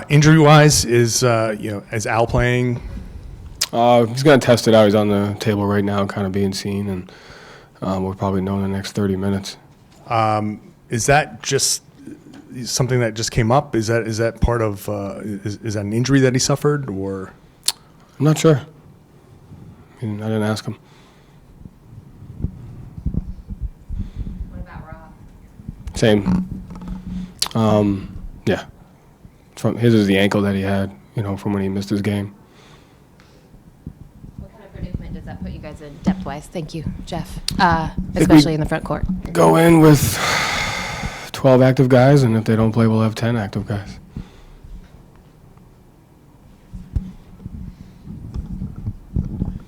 Injury-wise, is Al playing? He's going to test it out. He's on the table right now, kind of being seen, and we'll probably know in the next 30 minutes. Is that just something that just came up? Is that part of is that an injury that he suffered, or? I'm not sure. I didn't ask him. What about Rob? Same. Yeah. His is the ankle that he had, from when he missed his game. What kind of predicament does that put you guys in depth-wise? Thank you, Jeff, especially in the front court. Go in with 12 active guys, and if they don't play, we'll have 10 active guys.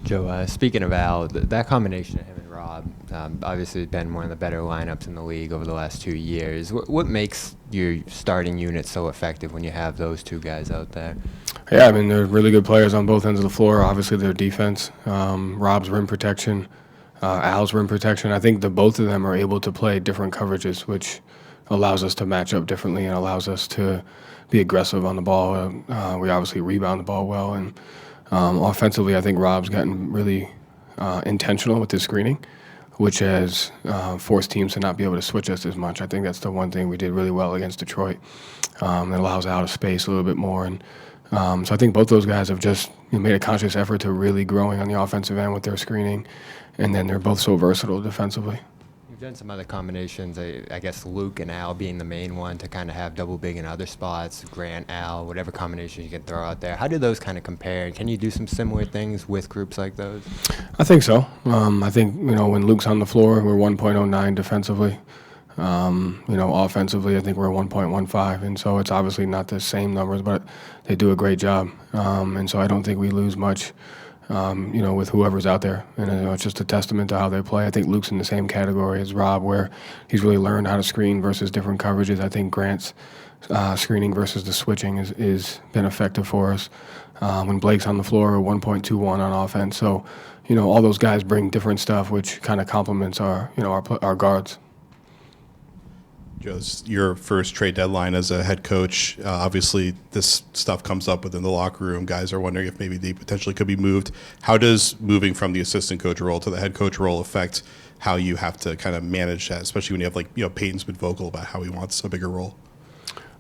Joe, speaking of Al, that combination of him and Rob obviously has been one of the better lineups in the league over the last 2 years. What makes your starting unit so effective when you have those two guys out there? Yeah, they're really good players on both ends of the floor. Obviously, their defense, Rob's rim protection, Al's rim protection. I think both of them are able to play different coverages, which allows us to match up differently and allows us to be aggressive on the ball. We obviously rebound the ball well, and offensively, I think Rob's gotten really intentional with his screening, which has forced teams to not be able to switch us as much. I think that's the one thing we did really well against Detroit. It allows out of space a little bit more. And so I think both those guys have just made a conscious effort to really growing on the offensive end with their screening. And then they're both so versatile defensively. You've done some other combinations, I guess Luke and Al being the main one to kind of have double big in other spots, Grant, Al, whatever combination you can throw out there. How do those kind of compare? Can you do some similar things with groups like those? I think so. I think, when Luke's on the floor, we're 1.09 defensively. Offensively, I think we're 1.15. And so it's obviously not the same numbers, but they do a great job. And so I don't think we lose much. With whoever's out there. And it's just a testament to how they play. I think Luke's in the same category as Rob, where he's really learned how to screen versus different coverages. I think Grant's screening versus the switching is been effective for us. When Blake's on the floor, we're 1.21 on offense. So, all those guys bring different stuff, which kind of complements our guards. Joe's your first trade deadline as a head coach. Obviously, this stuff comes up within the locker room. Guys are wondering if maybe they potentially could be moved. How does moving from the assistant coach role to the head coach role affect how you have to kind of manage that, especially when you have Peyton's been vocal about how he wants a bigger role?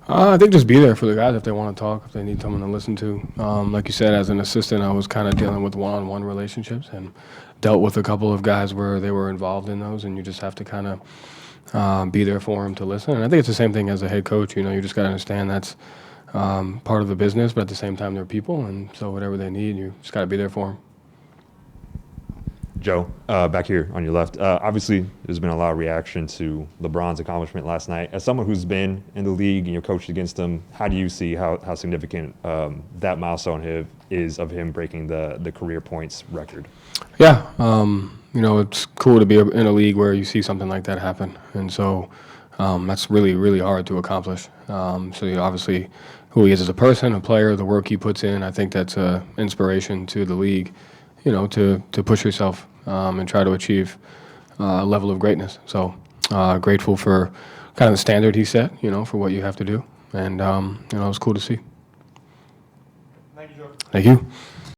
I think just be there for the guys if they want to talk, if they need someone to listen to. Like you said, as an assistant, I was kind of dealing with one-on-one relationships and dealt with a couple of guys where they were involved in those, and you just have to kind of be there for them to listen. And I think it's the same thing as a head coach. You just got to understand that's part of the business, but at the same time, they're people, and so whatever they need, you just got to be there for them. Joe, back here on your left. Obviously, there's been a lot of reaction to LeBron's accomplishment last night. As someone who's been in the league and you're coached against him, how do you see how significant that milestone is of him breaking the career points record? Yeah, it's cool to be in a league where you see something like that happen. And so that's really, really hard to accomplish. Obviously, who he is as a person, a player, the work he puts in, I think that's an inspiration to the league, to push yourself and try to achieve a level of greatness. So grateful for kind of the standard he set, for what you have to do. And, it was cool to see. Thank you, Joe. Thank you.